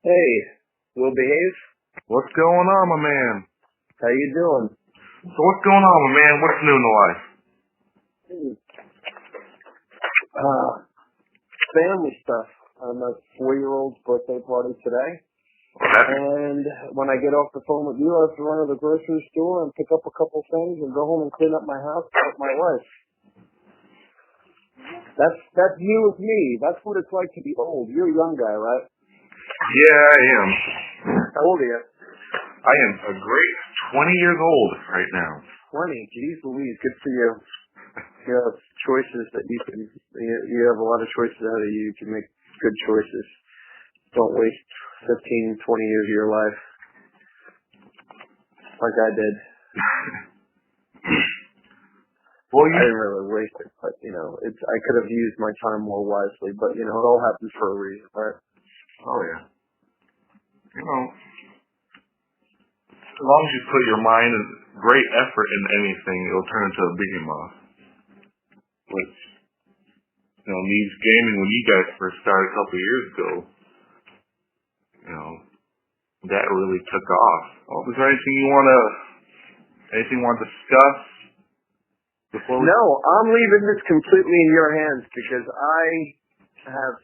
Hey, Will Behave? What's going on, my man? How you doing? So what's going on, my man? What's new in the life? Family stuff. I'm a 4-year-old's birthday party today. And when I get off the phone with you, I have to run to the grocery store and pick up a couple things and go home and clean up my house with my wife. That's you with me. That's what it's like to be old. You're a young guy, right? Yeah, I am. How old are you? I am a great 20 years old right now. 20? Geez Louise, good for you. You have choices that you have a lot of choices out of you. You can make good choices. Don't waste 15, 20 years of your life like I did. Well, I didn't really waste it, but I could have used my time more wisely. But it all happens for a reason, right? Oh yeah. As long as you put your mind and great effort in anything, it'll turn into a behemoth. Which, Neebs Gaming, when you guys first started a couple of years ago, that really took off. Oh, is there anything you want to discuss before we... No, I'm leaving this completely in your hands because I have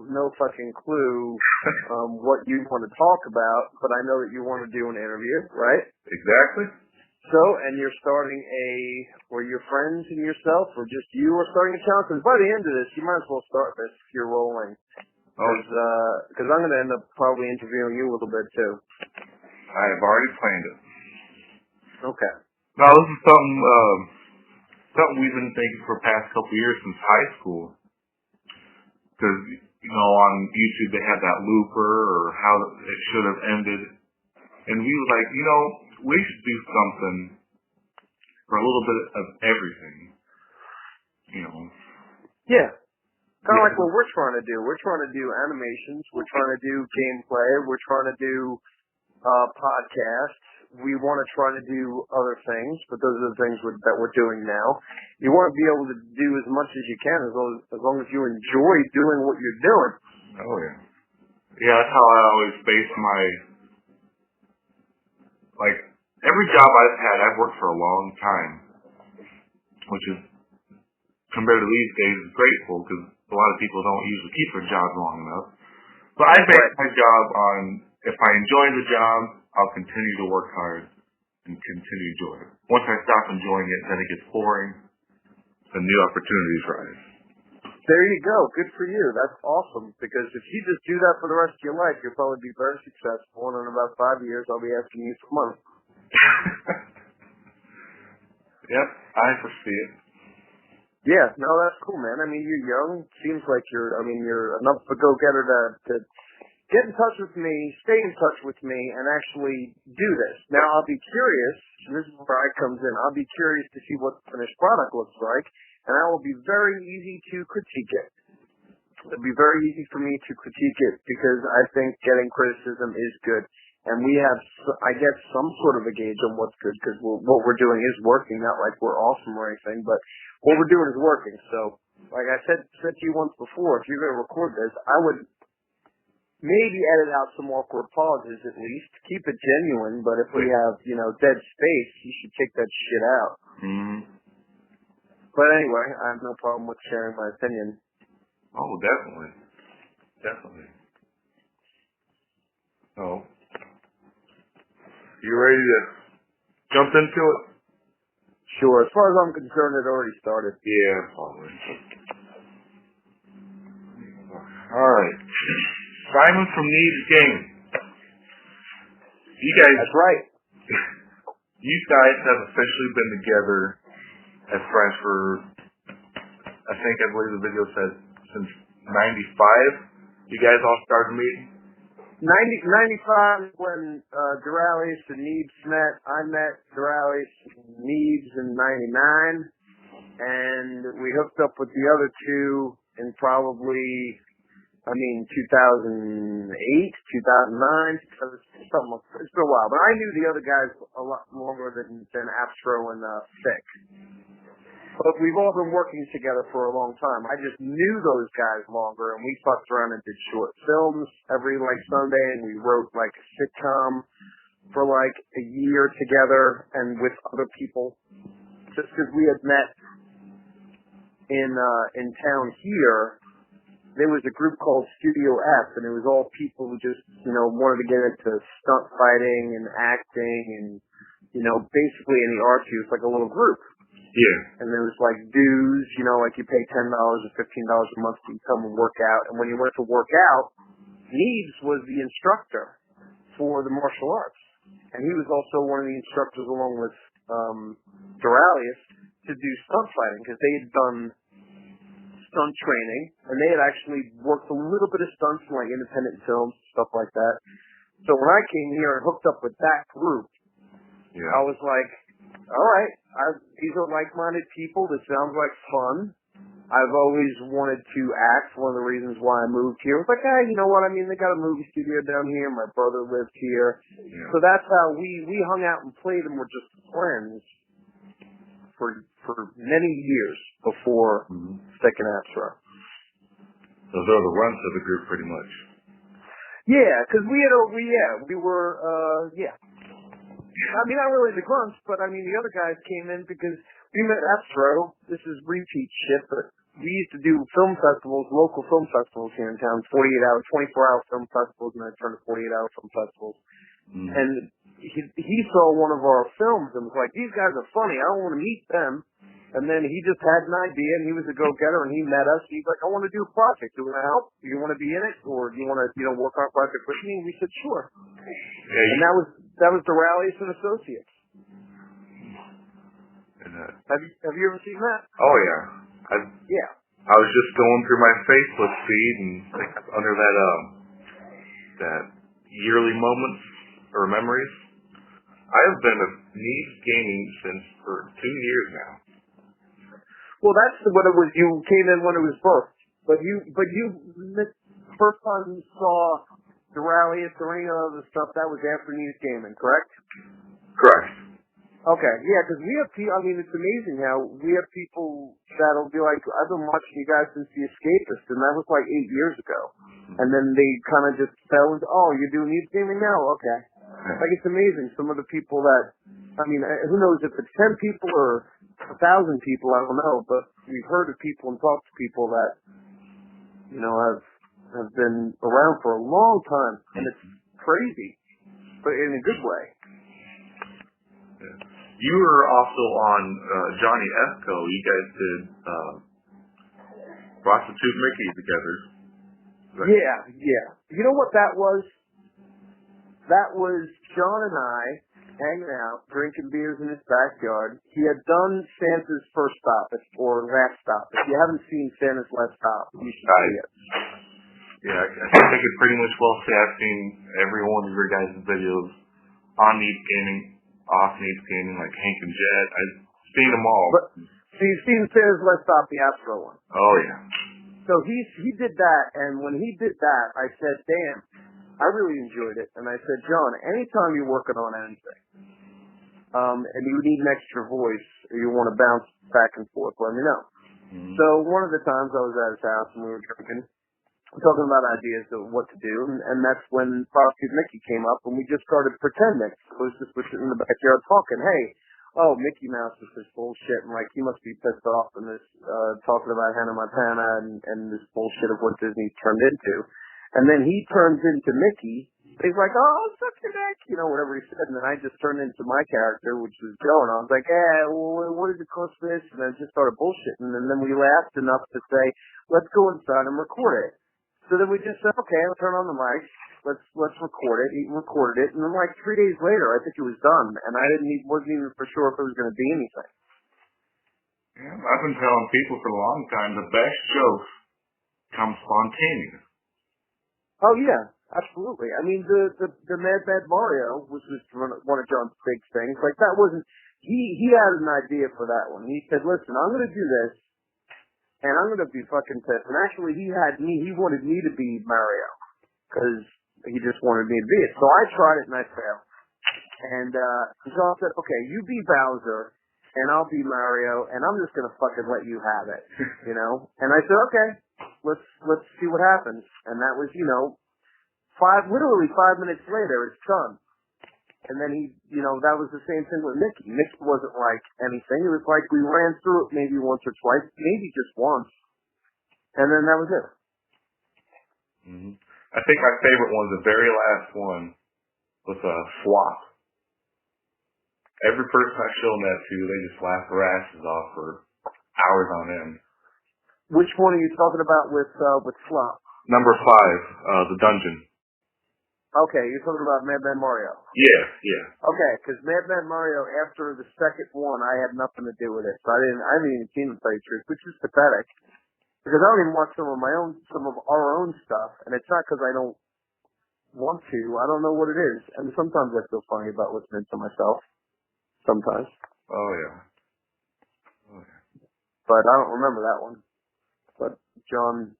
no fucking clue what you want to talk about, but I know that you want to do an interview, right? Exactly. So, and you're starting or your friends and yourself, or just you are starting a channel? Because by the end of this, you might as well start this if you're rolling. Because I'm going to end up probably interviewing you a little bit too. I have already planned it. Okay. Now, this is something we've been thinking for the past couple of years since high school. Because, on YouTube they had that looper or how it should have ended. And we were like, we should do something for a little bit of everything. Yeah. Kind of like what we're trying to do. We're trying to do animations. We're trying to do gameplay. We're trying to do podcasts. We want to try to do other things, but those are the things that we're doing now. You want to be able to do as much as you can as long as you enjoy doing what you're doing. Oh, yeah. Yeah, that's how I always base every job I've had, I've worked for a long time, which is, compared to these days, is grateful because a lot of people don't usually keep their jobs long enough. But I base my job on, if I enjoy the job, I'll continue to work hard and continue to enjoy it. Once I stop enjoying it, then it gets boring, and new opportunities rise. There you go. Good for you. That's awesome. Because if you just do that for the rest of your life, you'll probably be very successful. And in about 5 years, I'll be asking you for money. Yep, I foresee it. Yeah, no, that's cool, man. I mean, you're young. Seems like you're enough of a go-getter to get in touch with me, stay in touch with me, and actually do this. Now, I'll be curious. This is where I comes in. I'll be curious to see what the finished product looks like, and that will be very easy to critique it. It'll be very easy for me to critique it because I think getting criticism is good. And we have, I guess, some sort of a gauge on what's good because what we're doing is working, not like we're awesome or anything, but what we're doing is working. So, like I said to you once before, if you're going to record this, I would maybe edit out some awkward pauses at least. Keep it genuine, but if we have, dead space, you should take that shit out. Mm-hmm. But anyway, I have no problem with sharing my opinion. Oh, definitely. Definitely. So, you ready to jump into it? Sure. As far as I'm concerned, it already started. Yeah, probably. All right. Simon from Neebs Gaming. You guys... That's right. You guys have officially been together as friends for, I believe the video said, since 95. You guys all started meeting? 95 when Duralis and Neebs met. I met Duralis and Neebs in 99, and we hooked up with the other two in probably, 2008, 2009, something like that. It's been a while, but I knew the other guys a lot longer than Astro and Thick. But we've all been working together for a long time. I just knew those guys longer, and we fucked around and did short films every Sunday, and we wrote a sitcom for a year together and with other people, just because we had met in town here. There was a group called Studio F, and it was all people who just wanted to get into stunt fighting and acting and basically any art. It was like a little group. Yeah. And there was dues, you pay $10 or $15 a month to come and work out. And when you went to work out, Neebs was the instructor for the martial arts. And he was also one of the instructors along with Duralius to do stunt fighting, because they had done stunt training, and they had actually worked a little bit of stunts in independent films, stuff like that. So when I came here and hooked up with that group, I was like, all right, these are like-minded people. This sounds like fun. I've always wanted to act. One of the reasons why I moved here was you know what? I mean, they got a movie studio down here. My brother lived here. So that's how we hung out and played, and were just friends for many years before Second Abstract. Those are the runs of the group, pretty much. Yeah, because we were. I mean, not really the grunts, but I mean the other guys came in because we met Astro. This is repeat shit, but we used to do film festivals, local film festivals here in town, 48-hour, 24-hour film festivals, and I turned to 48-hour film festivals. And he saw one of our films and was like, these guys are funny. I don't want to meet them. And then he just had an idea, and he was a go-getter, and he met us. And he's like, I want to do a project. Do you want to help? Do you want to be in it? Or do you want to, work on a project with me? And we said, sure. Yeah, and that was Duralius and Associates. Have you ever seen that? Oh, yeah. I was just going through my Facebook feed, and under that yearly moments or memories, I have been at Neebs Gaming for 2 years now. Well, that's what it was. You came in when it was birthed, but you first time you saw Duralius or any other stuff, that was after Neebs Gaming, correct? Correct. Okay, yeah, because we have people. I mean, it's amazing how we have people that'll be like, I've been watching you guys since The Escapist, and that was 8 years ago. And then they kind of just fell into, oh, you're doing Neebs Gaming now? Okay. It's amazing. Some of the people that, I mean, who knows if it's 10 people or 1,000 people, I don't know, but we've heard of people and talked to people that, have been around for a long time, and it's crazy, but in a good way. You were also on Johnny Esco. You guys did Prostitute Mickey together. Right? Yeah. You know what that was? That was John and I hanging out, drinking beers in his backyard. He had done Santa's First Stop, or Last Stop. If you haven't seen Santa's Last Stop, you should see it. Yeah, I think I could pretty much well say I've seen every one of your guys' videos on Neebs Gaming, off Neebs Gaming, like Hank and Jet. I've seen them all. So you've seen Santa's Last Stop, the Astro one? Oh, yeah. So he did that, and when he did that, I said, damn, I really enjoyed it. And I said, John, anytime you're working on anything, and you need an extra voice, or you want to bounce back and forth, let me know. So one of the times I was at his house and we were drinking, talking about ideas of what to do, and that's when Prostitute Mickey came up, and we just started pretending. We're sitting in the backyard talking, hey, oh, Mickey Mouse is this bullshit, and he must be pissed off and this, talking about Hannah Montana and this bullshit of what Disney's turned into. And then he turns into Mickey. He's like, oh, suck your dick, whatever he said. And then I just turned into my character, which was Joe. And I was like, well, what does it cost for this? And I just started bullshitting. And then we laughed enough to say, let's go inside and record it. So then we just said, okay, I'll turn on the mic. Let's record it. He recorded it. And then 3 days later, I think it was done. And I wasn't even for sure if it was going to be anything. Yeah, I've been telling people for a long time the best jokes come spontaneous. Oh yeah, absolutely. I mean, the Mad Mario, which was one of John's big things, that wasn't. He had an idea for that one. He said, "Listen, I'm going to do this, and I'm going to be fucking pissed." And actually, he wanted me to be Mario because he just wanted me to be it. So I tried it and I failed. And John said, "Okay, you be Bowser, and I'll be Mario, and I'm just gonna fucking let you have it, you know? And I said, okay, let's see what happens. And that was, you know, literally 5 minutes later, it's done. And then he, you know, that was the same thing with Mickey. Mickey wasn't like anything. It was like we ran through it maybe once or twice, maybe just once, and then that was it. Mm-hmm. I think my favorite one, the very last one, was a flop. Every person I've shown that to, they just laugh their asses off for hours on end. Which one are you talking about with flop? Number 5, the dungeon. Okay, you're talking about Madman Mario. Yeah. Okay, because Madman Mario, after the second one, I had nothing to do with it. So I didn't even see him, to tell you the truth, which is pathetic. Because I don't even watch some of our own stuff, and it's not because I don't want to. I don't know what it is, and sometimes I feel funny about listening to myself. Sometimes. Oh yeah. But I don't remember that one. But John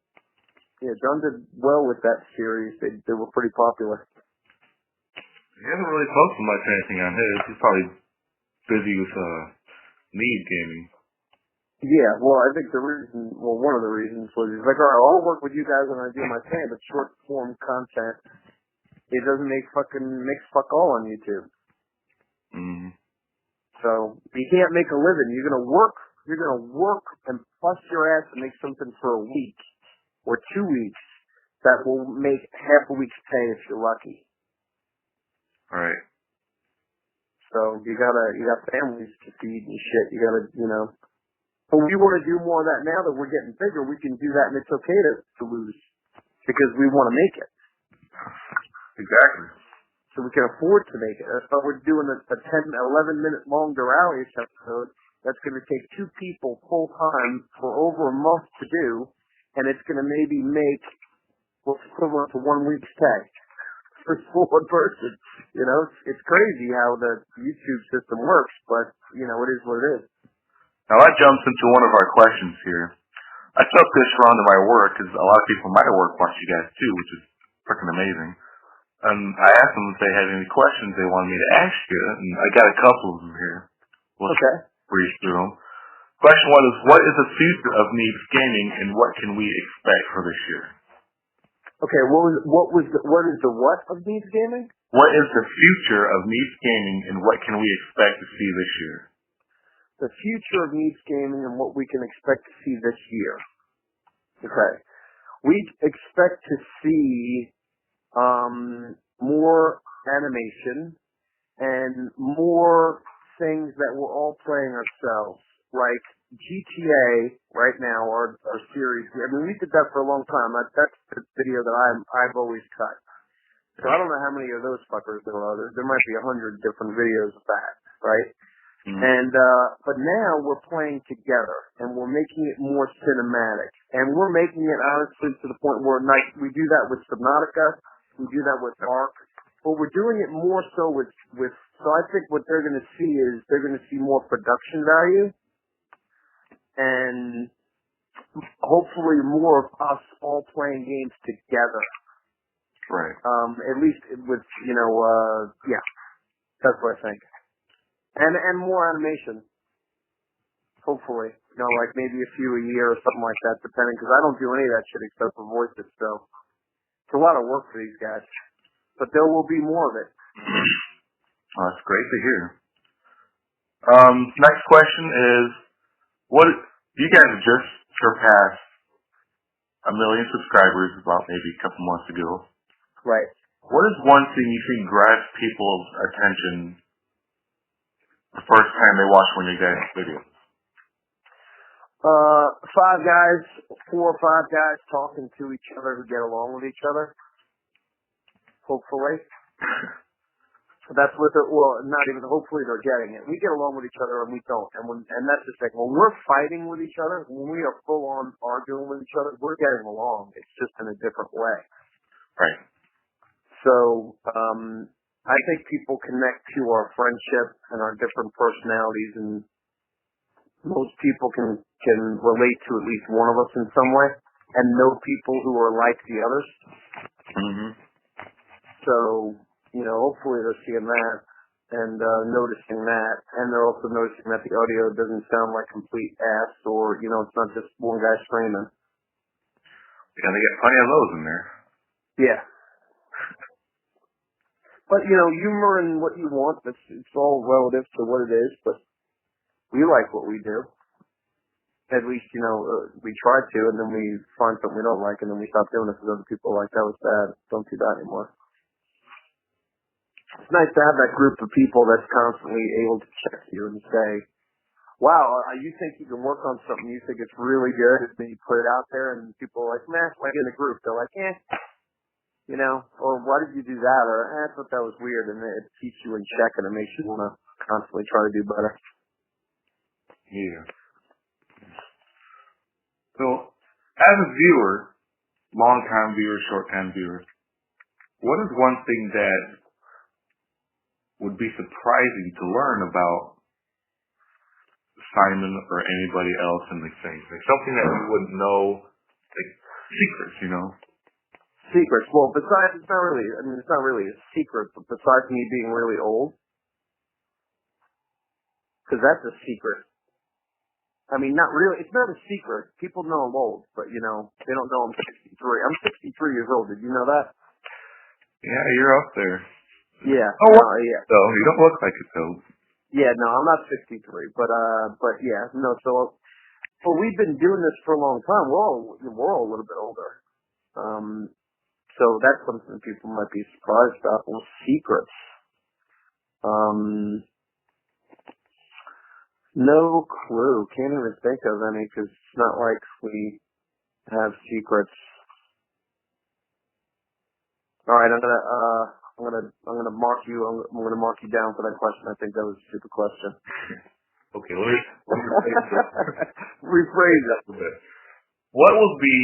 did well with that series. They were pretty popular. He hasn't really posted much anything on his. He's probably busy with Neebs Gaming. Yeah, well, I think one of the reasons was he's like, all right, I'll work with you guys when I do my thing, but short form content, it doesn't makes fuck all on YouTube. Mm-hmm. So you can't make a living. You're gonna work and bust your ass and make something for a week or 2 weeks that will make half a week's pay if you're lucky. All right. So you got families to feed and shit. You gotta, you know. But we want to do more of that now that we're getting bigger. We can do that, and it's okay to lose because we want to make it. Exactly. So we can afford to make it. That's why we're doing a 10, 11-minute long Duralius episode that's going to take 2 people full time for over a month to do, and it's going to maybe make what's equivalent to 1 week's pay for one person. You know, it's crazy how the YouTube system works, but you know, it is what it is. Now that jumps into one of our questions here. I took this around to my work because a lot of people in my work watch you guys too, which is freaking amazing. And I asked them if they had any questions they wanted me to ask you, and I got a couple of them here. We'll breeze through them. Question 1 is, what is the future of Neebs Gaming, and what can we expect for this year? Okay, what is the what of Neebs Gaming? What is the future of Neebs Gaming, and what can we expect to see this year? The future of Neebs Gaming and what we can expect to see this year. Okay. We expect to see more animation and more things that we're all playing ourselves. Like GTA right now, our series. I mean, we did that for a long time. That's the video that I've always cut. So I don't know how many of those fuckers there are. There might be 100 different videos of that, right? Mm-hmm. And but now we're playing together, and we're making it more cinematic, and we're making it honestly to the point where we do that with Subnautica, we do that with Ark, but we're doing it more so with. So I think what they're going to see is they're going to see more production value, and hopefully more of us all playing games together. Right. At least with that's what I think. And more animation, hopefully. You know, like maybe a few a year or something like that, depending, because I don't do any of that shit except for voices, so it's a lot of work for these guys. But there will be more of it. Well, that's great to hear. Next question is, you guys have just surpassed 1 million subscribers about maybe a couple months ago. Right. What is one thing you think grabs people's attention the first time they watch one of your guys' videos? 4 or 5 guys talking to each other who get along with each other. Hopefully. That's what not even hopefully they're getting it. We get along with each other and we don't. And that's the thing. When we're fighting with each other, when we are full on arguing with each other, we're getting along. It's just in a different way. Right. So, I think people connect to our friendship and our different personalities, and most people can relate to at least one of us in some way and know people who are like the others. Mm-hmm. So, hopefully they're seeing that. and noticing that, and they're also noticing that the audio doesn't sound like complete ass, or it's not just one guy screaming. Yeah, they get plenty of those in there. Yeah. But humor and what you want, it's all relative to what it is. But we like what we do. At least we try to, and then we find something we don't like, and then we stop doing it because other people are like, that was bad. Don't do that anymore. It's nice to have that group of people that's constantly able to check you and say, wow, you think you can work on something, you think it's really good, and then you put it out there, and people are like, meh, like in the group, they're like, or why did you do that, or I thought that was weird, and it keeps you in check, and it makes you want to constantly try to do better. Yeah. So, as a viewer, long-time viewer, short-time viewer, what is one thing that would be surprising to learn about Simon or anybody else in the thing? Like something that you wouldn't know, like secrets, Secrets. Well, besides, it's not really a secret, but besides me being really old, because that's a secret. I mean, not really. It's not a secret. People know I'm old, but they don't know I'm 63. I'm 63 years old. Did you know that? Yeah, you're up there. Yeah. Oh, yeah. So you don't look like it though. Yeah, no, I'm not 63, but yeah, no. So, we've been doing this for a long time. We're all a little bit older. So that's something people might be surprised about. Well, secrets. No clue. Can't even think of any because it's not like we have secrets. All right, I'm gonna mark you. I'm gonna mark you down for that question. I think that was a stupid question. Okay, let me rephrase that a bit. What would be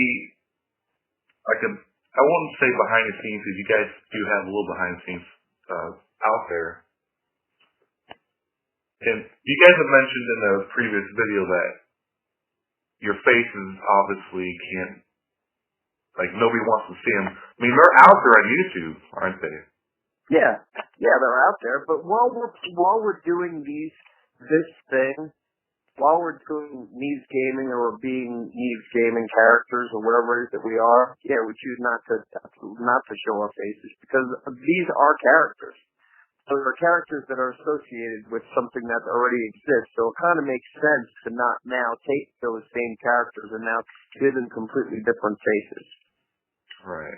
like I won't say behind the scenes because you guys do have a little behind the scenes out there. And you guys have mentioned in a previous video that your faces obviously can't, like nobody wants to see them. I mean, they're out there on YouTube, aren't they? Yeah, they're out there. But while we're doing this thing, while we're doing Neebs Gaming or being Neebs Gaming characters or whatever it is that we are, yeah, we choose not to show our faces because these are characters. So they're characters that are associated with something that already exists. So it kind of makes sense to not now take those same characters and now give them completely different faces. Right.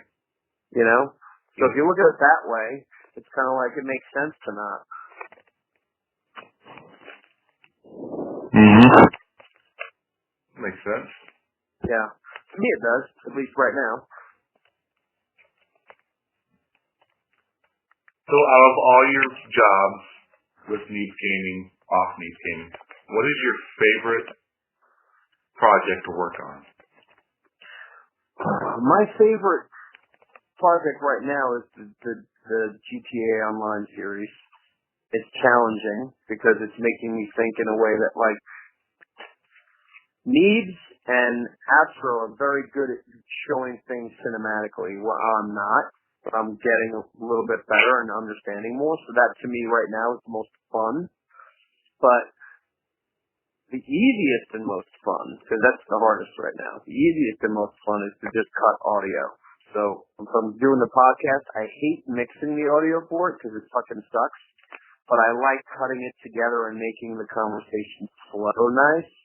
So if you look at it that way, it's kind of like it makes sense to not. Mm-hmm. Makes sense. Yeah. To me it does, at least right now. So out of all your jobs with Neebs Gaming, off Neebs Gaming, what is your favorite project to work on? My favorite project right now is the GTA Online series. It's challenging because it's making me think in a way that like Neebs and Astro are very good at showing things cinematically. Well, I'm not. But I'm getting a little bit better and understanding more. So that to me right now is the most fun. But the easiest and most fun, because that's the hardest right now, the easiest and most fun is to just cut audio. So if I'm doing the podcast, I hate mixing the audio for it because it fucking sucks. But I like cutting it together and making the conversation flow nice.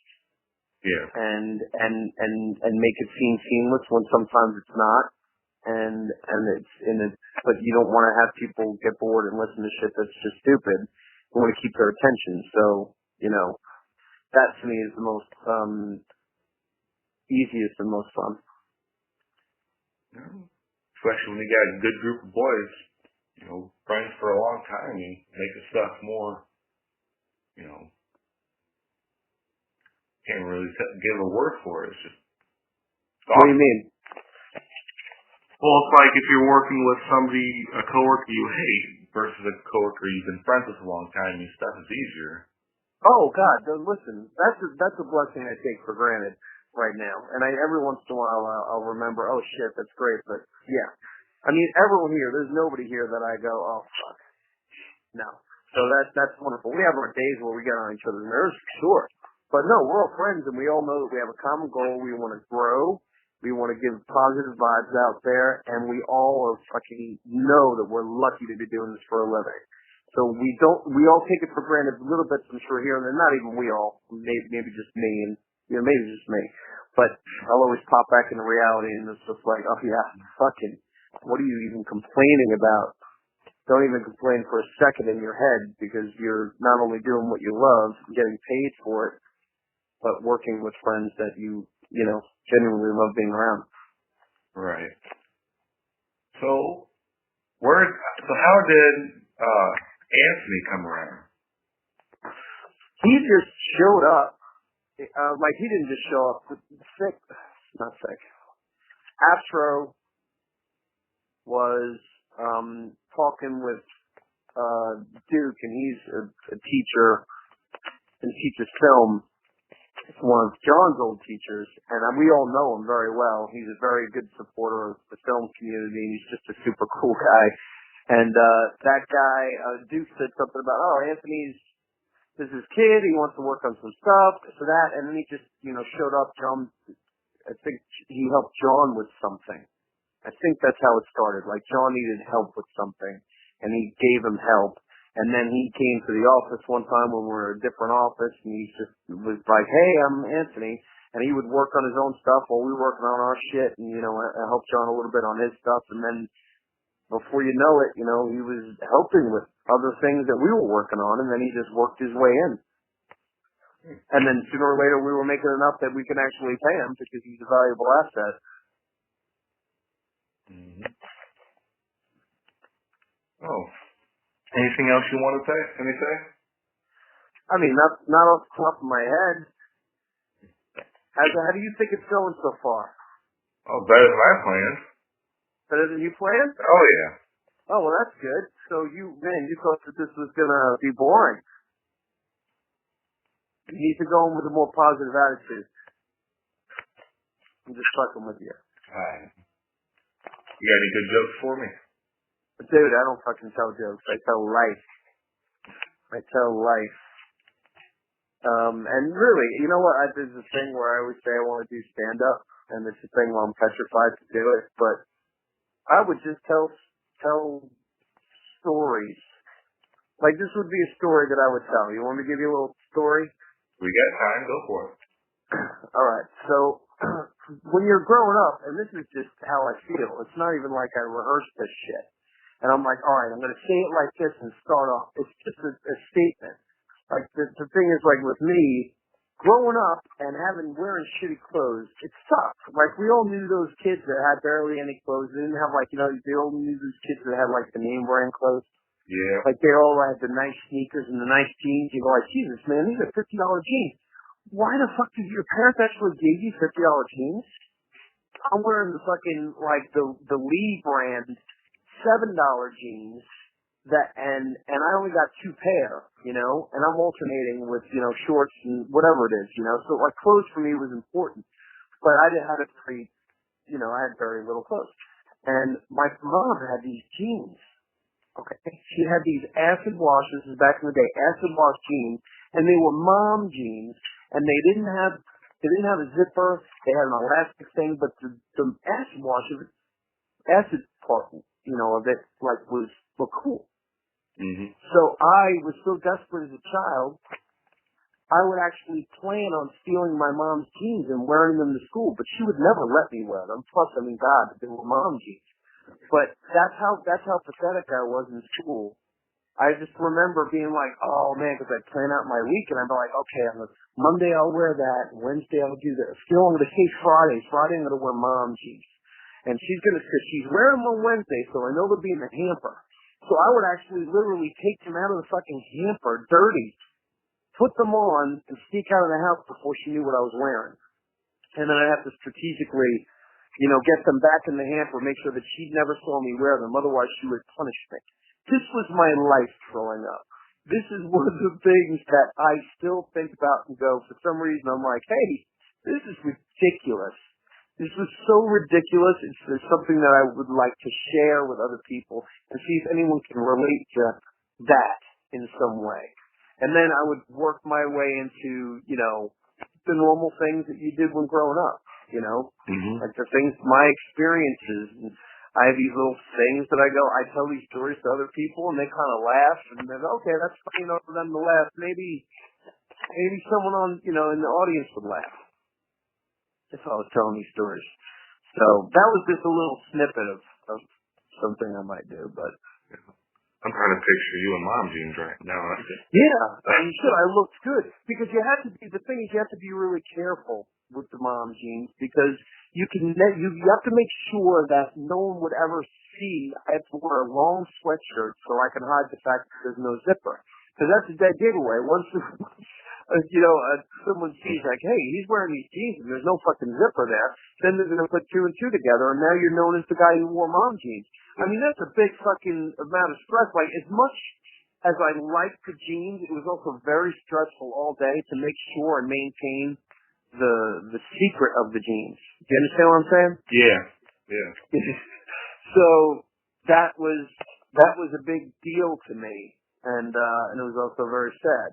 Yeah. And make it seem seamless when sometimes it's not. And but you don't want to have people get bored and listen to shit that's just stupid. You want to keep their attention. So, that to me is the most easiest and most fun. Especially when you got a good group of boys, friends for a long time, you make the stuff more, can't really give a word for it. It's just awesome. What do you mean? Well, it's like if you're working with somebody, a coworker you hate, versus a coworker you've been friends with a long time, your stuff is easier. Oh God, listen, that's a blessing I take for granted right now. And every once in a while I'll remember, oh shit, that's great. But yeah, I mean, everyone here, there's nobody here that I go, oh fuck, no. So that's wonderful. We have our days where we get on each other's nerves, sure. But no, we're all friends, and we all know that we have a common goal. We want to grow. We want to give positive vibes out there, and we all fucking know that we're lucky to be doing this for a living. So we all take it for granted a little bit, I'm sure, here and there. Not even we all, maybe just me, and maybe just me. But I'll always pop back into reality, and it's just like, oh yeah, fucking, what are you even complaining about? Don't even complain for a second in your head, because you're not only doing what you love, and getting paid for it, but working with friends that you genuinely love being around. Right. So how did Anthony come around? He just showed up. Like, he didn't just show up. Not sick. Astro was talking with Duke, and he's a teacher and teaches film. It's one of John's old teachers, and we all know him very well. He's a very good supporter of the film community, and he's just a super cool guy. And that guy, Duke, said something about, this is his kid, he wants to work on some stuff, so that, and then he just, showed up. John, I think he helped John with something. I think that's how it started. Like, John needed help with something, and he gave him help. And then he came to the office one time when we were in a different office, and he just was like, hey, I'm Anthony. And he would work on his own stuff while we were working on our shit, and, I helped John a little bit on his stuff. And then before you know it, he was helping with other things that we were working on, and then he just worked his way in. And then sooner or later, we were making enough that we could actually pay him because he's a valuable asset. Mm-hmm. Oh. Anything else you want to say? Anything? I mean, not off the top of my head. How do you think it's going so far? Oh, better than I planned. Better than you planned? Oh, yeah. Oh, well, that's good. So you thought that this was going to be boring. You need to go in with a more positive attitude. I'm just fucking with you. All right. You got any good jokes for me? Dude, I don't fucking tell jokes. I tell life. And really, you know what? There's a thing where I always say I want to do stand-up, and it's a thing where I'm petrified to do it, but I would just tell stories. Like, this would be a story that I would tell. You want me to give you a little story? We got time. Go for it. All right. So, when you're growing up, and this is just how I feel, it's not even like I rehearsed this shit. And I'm like, all right, I'm going to say it like this and start off. It's just a statement. Like, the thing is, like, with me, growing up and wearing shitty clothes, it sucked. Like, we all knew those kids that had barely any clothes. They didn't have, like, they all knew those kids that had, like, the name brand clothes. Yeah. Like, they all had the nice sneakers and the nice jeans. You go like, Jesus, man, these are $50 jeans. Why the fuck did your parents actually give you $50 jeans? I'm wearing the fucking, like, the Lee brand $7 jeans and I only got 2 pair, and I'm alternating with, shorts and whatever it is, so like clothes for me was important, but I didn't have it pretty, I had very little clothes. And my mom had these jeans, okay? She had these acid wash, this is back in the day, acid wash jeans, and they were mom jeans, and they didn't have a zipper, they had an elastic thing, but the acid wash, acid part, of it, like, was cool. Mm-hmm. So I was so desperate as a child, I would actually plan on stealing my mom's jeans and wearing them to school, but she would never let me wear them. Plus, God, they were mom jeans. But that's how pathetic I was in school. I just remember being like, oh man, because I'd plan out my week and I'd be like, okay, on Monday I'll wear that, Wednesday I'll do this. Still, I'm going to say Friday I'm going to wear mom jeans. And she's wearing them on Wednesday, so I know they'll be in the hamper. So I would actually literally take them out of the fucking hamper, dirty, put them on, and sneak out of the house before she knew what I was wearing. And then I'd have to strategically, get them back in the hamper, make sure that she never saw me wear them. Otherwise, she would punish me. This was my life growing up. This is one of the things that I still think about and go, for some reason, I'm like, hey, this is ridiculous. This was so ridiculous. It's something that I would like to share with other people and see if anyone can relate to that. in some way. And then I would work my way into, you know, the normal things that you did when growing up, you know, like the things, my experiences. And I have these little things that I tell these stories to other people, and they kind of laugh, and they're okay, that's funny enough for them to laugh. Maybe someone on, you know, in the audience would laugh if I was telling these stories. So that was just a little snippet of something I might do, but. I'm trying to picture you in mom jeans right now. Yeah, and you should. I looked good because you have to be. The thing is, you have to be really careful with the mom jeans because you have to make sure that no one would ever see. I have to wear a long sweatshirt so I can hide the fact that there's no zipper. Because that's a dead giveaway. Once someone sees like, hey, he's wearing these jeans and there's no fucking zipper there, then they're gonna put two and two together, and now you're known as the guy who wore mom jeans. I mean, that's a big fucking amount of stress. Like, as much as I liked the jeans, it was also very stressful all day to make sure and maintain the secret of the jeans. Do you understand what I'm saying? Yeah. So that was a big deal to me, and it was also very sad.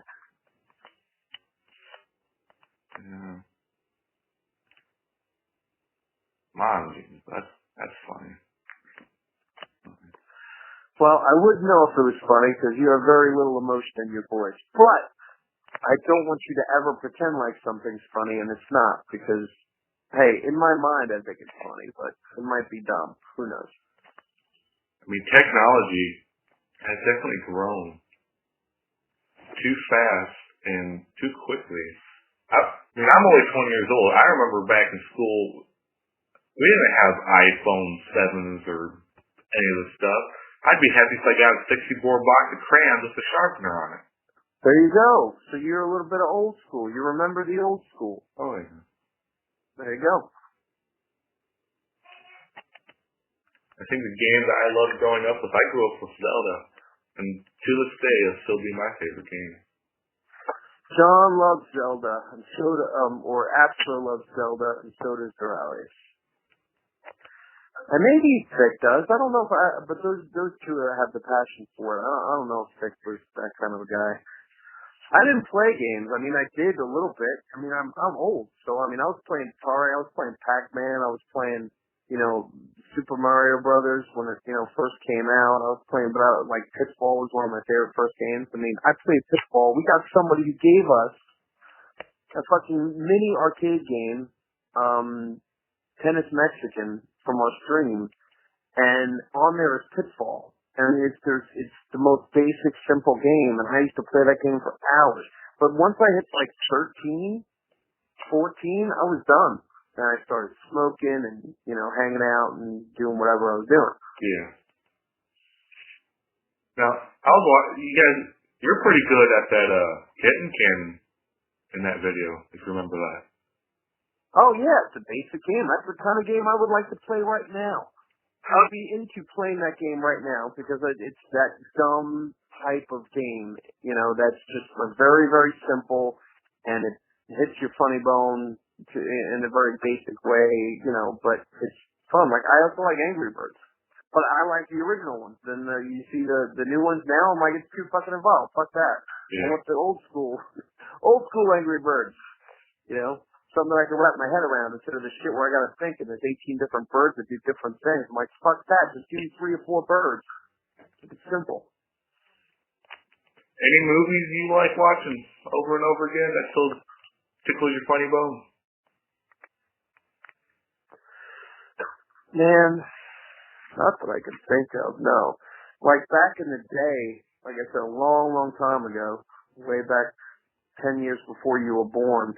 Yeah. Mom jeans. That's funny. Well, I wouldn't know if it was funny because you have very little emotion in your voice. But I don't want you to ever pretend like something's funny and it's not because, hey, in my mind I think it's funny, but it might be dumb. Who knows? I mean, technology has definitely grown too fast and too quickly. I mean, I'm only 20 years old. I remember back in school, we didn't have iPhone 7s or any of this stuff. I'd be happy if I got a 64 box of crayons with a sharpener on it. There you go. So you're a little bit of old school. You remember the old school. Oh, yeah. There you go. I think the games I loved growing up with, I grew up with Zelda. And to this day, it'll still be my favorite game. John loves Zelda, and so or Astra loves Zelda, and so does Doraleous. And maybe Vic does. I don't know but those two have the passion for it. I don't know if Vic was that kind of a guy. I didn't play games. I mean, I did a little bit. I mean, I'm old, so I mean, I was playing Atari, I was playing Pac-Man, I was playing, you know, Super Mario Brothers when it, you know, first came out. I was playing, but like Pitfall was one of my favorite first games. I mean, I played Pitfall. We got somebody who gave us a fucking mini arcade game, Tennis Mexican, from our stream, and on there is Pitfall. And it's the most basic, simple game, and I used to play that game for hours. But once I hit like 13, 14, I was done. And I started smoking and, you know, hanging out and doing whatever I was doing. Yeah. Now, you guys, you're pretty good at that kitten cannon in that video, if you remember that. Oh yeah, it's a basic game. That's the kind of game I would like to play right now. I'd be into playing that game right now because it's that dumb type of game, you know, that's just very, very simple, and it hits your funny bone in a very basic way, you know, but it's fun. Like, I also like Angry Birds, but I like the original ones. Then you see the new ones now, I'm like, it's too fucking involved. Fuck that. Yeah. I want the old school Angry Birds, you know? Something I can wrap my head around instead of the shit where I gotta think and there's 18 different birds that do different things. I'm like, fuck that, just give me 3 or 4 birds. Keep it simple. Any movies you like watching over and over again that still tickles your funny bone? Man, not that I can think of, no. Like back in the day, like I said, a long, long time ago, way back 10 years before you were born,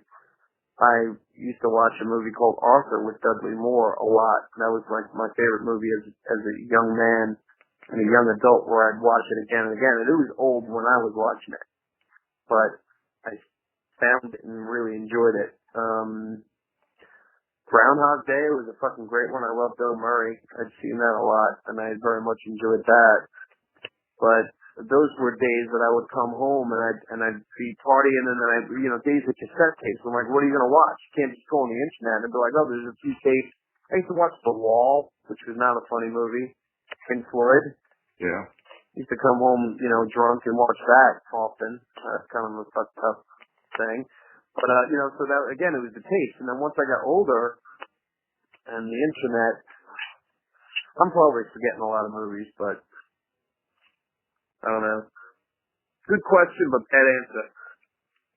I used to watch a movie called Arthur with Dudley Moore a lot. That was like my favorite movie as a young man and a young adult, where I'd watch it again and again. And it was old when I was watching it, but I found it and really enjoyed it. Groundhog Day was a fucking great one. I loved Bill Murray. I'd seen that a lot, and I very much enjoyed that. But those were days that I would come home and I'd be partying, and then days with cassette tapes. I'm like, what are you gonna watch? You can't just go on the internet and be like, oh, there's a few tapes. I used to watch The Wall, which was not a funny movie. Pink Floyd. Yeah. Used to come home, drunk and watch that often. That's kind of a fucked up thing. But, so that, again, it was the taste. And then once I got older and the internet, I'm probably forgetting a lot of movies, but I don't know. Good question, but bad answer.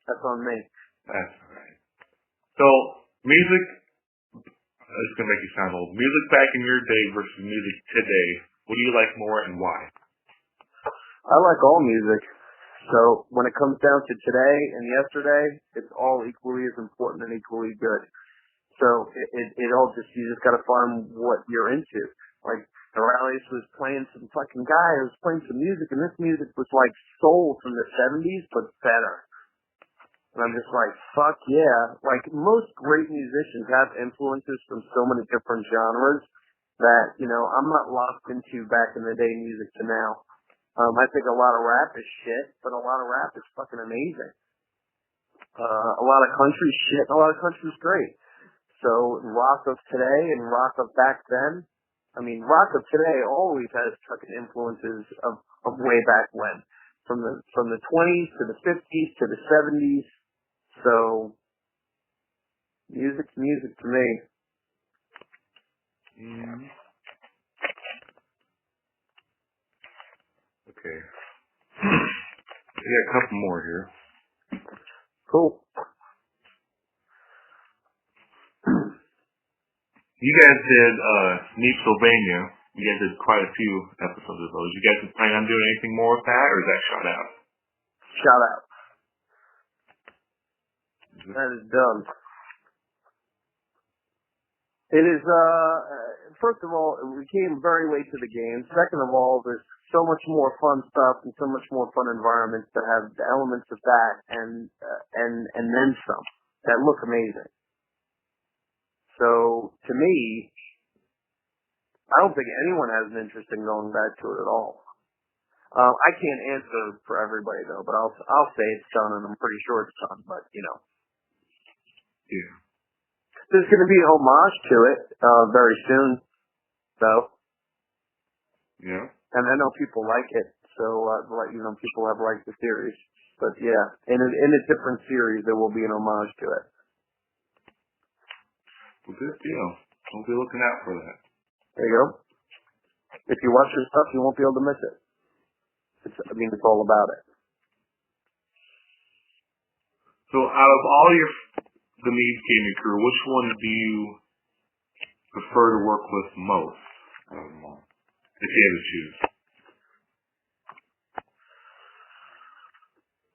That's on me. That's all right. So, music, it's going to make you sound old. Music back in your day versus music today. What do you like more and why? I like all music. So when it comes down to today and yesterday, it's all equally as important and equally good. So it all you just gotta find what you're into. Like, Morales was playing some fucking guy who was playing some music, and this music was like soul from the 70s, but better. And I'm just like, fuck yeah. Like, most great musicians have influences from so many different genres that, I'm not locked into back in the day music to now. I think a lot of rap is shit, but a lot of rap is fucking amazing. A lot of country shit, and a lot of country's great. So rock of today and rock of back then, rock of today always has fucking influences of way back when. From the 20s to the 50s to the 70s. So music's music to me. Mm. Okay. We got a couple more here. Cool. You guys did Neebs Gaming. You guys did quite a few episodes of those. You guys planning on doing anything more with that, or is that shot out? Shot out. That is done. It is, first of all, we came very late to the game. Second of all, there's so much more fun stuff and so much more fun environments that have the elements of that and then some that look amazing. So, to me, I don't think anyone has an interest in going back to it at all. I can't answer for everybody though, but I'll say it's done, and I'm pretty sure it's done. But Yeah. There's going to be a homage to it very soon, though. Yeah. And I know people like it, so people have liked the series. But yeah, in a different series, there will be an homage to it. Well, good deal. I'll be looking out for that. There you go. If you watch your stuff, you won't be able to miss it. It's all about it. So, out of all the Neebs Gaming crew, which one do you prefer to work with most? If you had to choose.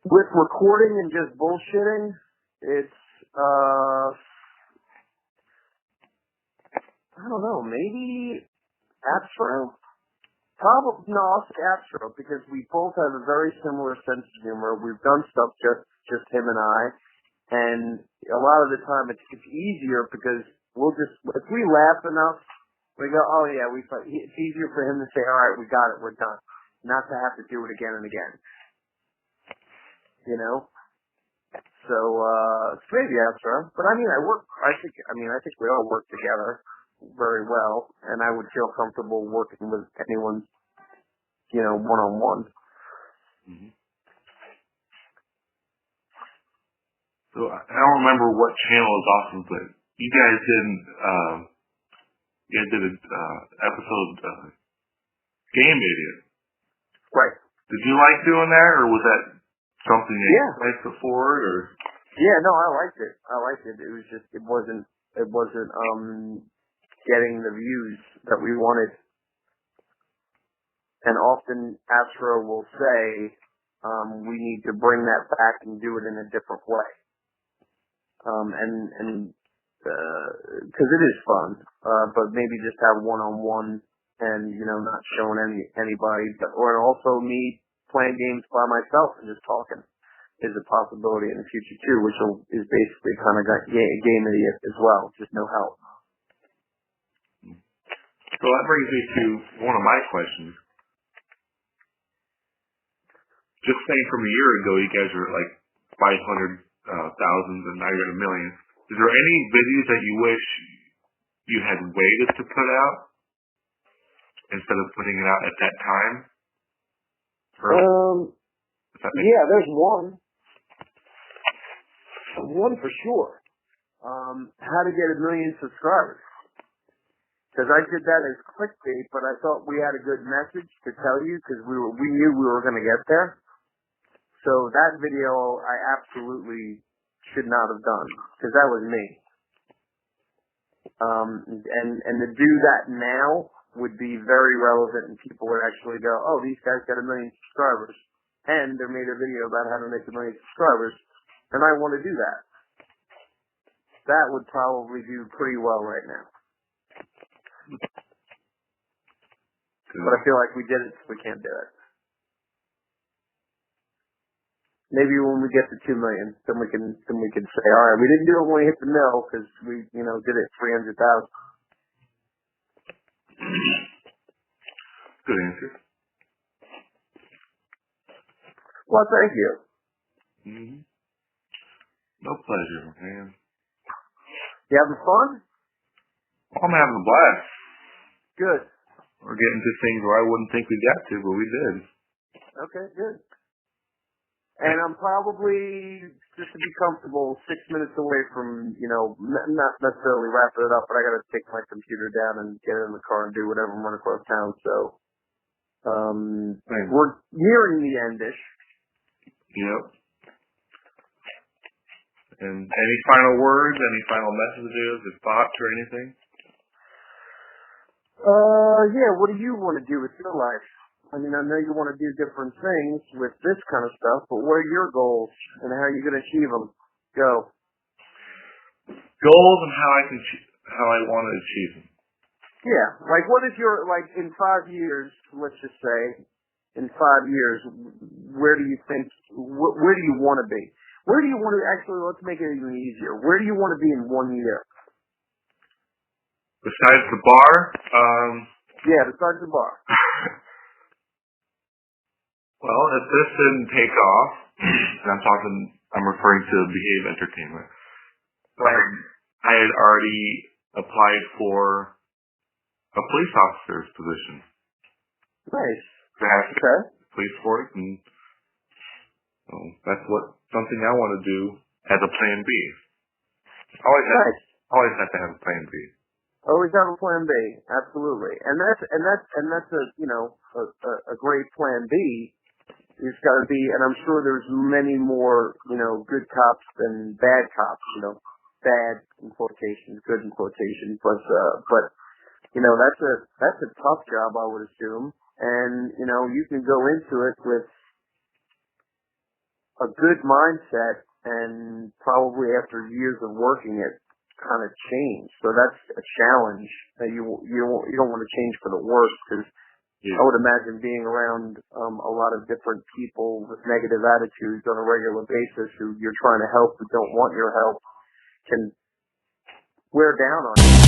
With recording and just bullshitting, it's I don't know, maybe Astro? Probably, no, I'll say Astro, because we both have a very similar sense of humor. We've done stuff just him and I, and a lot of the time it's easier because if we laugh enough, we go, oh yeah, it's easier for him to say, alright, we got it, we're done. Not to have to do it again and again. So, maybe Astro. But I think we all work together very well, and I would feel comfortable working with anyone, one-on-one. Mm-hmm. So I don't remember what channel is awesome, but you guys did an episode Game Idiot. Right. Did you like doing that, or was that something that you liked before, or? Yeah, no, I liked it. It was just it wasn't getting the views that we wanted. And often Astro will say, we need to bring that back and do it in a different way. Because it is fun, but maybe just have one-on-one and, not showing anybody. Or also me playing games by myself and just talking is a possibility in the future too, which is basically kind of Game Idiot as well, just no help. So that brings me to one of my questions. Just saying, from a year ago, you guys were at like 500,000, and now you're at 1 million. Is there any videos that you wish you had waited to put out instead of putting it out at that time? Yeah, there's one. One for sure. How to get 1 million subscribers. Because I did that as clickbait, but I thought we had a good message to tell you because we knew we were going to get there. So that video I absolutely should not have done because that was me. And to do that now would be very relevant and people would actually go, oh, these guys got 1 million subscribers. And they made a video about how to make 1 million subscribers. And I want to do that. That would probably do pretty well right now. But I feel like we did it, so we can't do it. Maybe when we get to 2 million, then we can say, all right, we didn't do it when we hit the mill because we, did it 300,000. Good answer. Well, thank you. Mm-hmm. No pleasure, man. You having fun? I'm having a blast. Good. We're getting to things where I wouldn't think we got to, but we did. Okay, good. And I'm probably, just to be comfortable, 6 minutes away from, not necessarily wrapping it up, but I got to take my computer down and get in the car and do whatever and run across town. So, we're nearing the end-ish. Yep. And any final words, any final messages, or thoughts, or anything? Yeah, what do you want to do with your life? I mean, I know you want to do different things with this kind of stuff, but what are your goals and how are you going to achieve them? Go. Goals and how I want to achieve them. Yeah, like what is your, in 5 years, let's just say, in 5 years, where do you think, where do you want to be? Where do you want to, actually, let's make it even easier. Where do you want to be in 1 year? Besides the bar? Yeah, besides the bar. Well, if this didn't take off, and I'm referring to Behave Entertainment. Right. I had already applied for a police officer's position. Nice. To have okay. Police force, and that's something I want to do as a plan B. Always have to have a plan B. Always have a plan B, absolutely, and that's a great plan B. It's got to be, and I'm sure there's many more good cops than bad cops. Bad in quotations, good in quotations, but that's a tough job, I would assume, and you can go into it with a good mindset, and probably after years of working it, kind of change. So that's a challenge that you don't want to change for the worse, because I would imagine being around a lot of different people with negative attitudes on a regular basis who you're trying to help who don't want your help can wear down on you.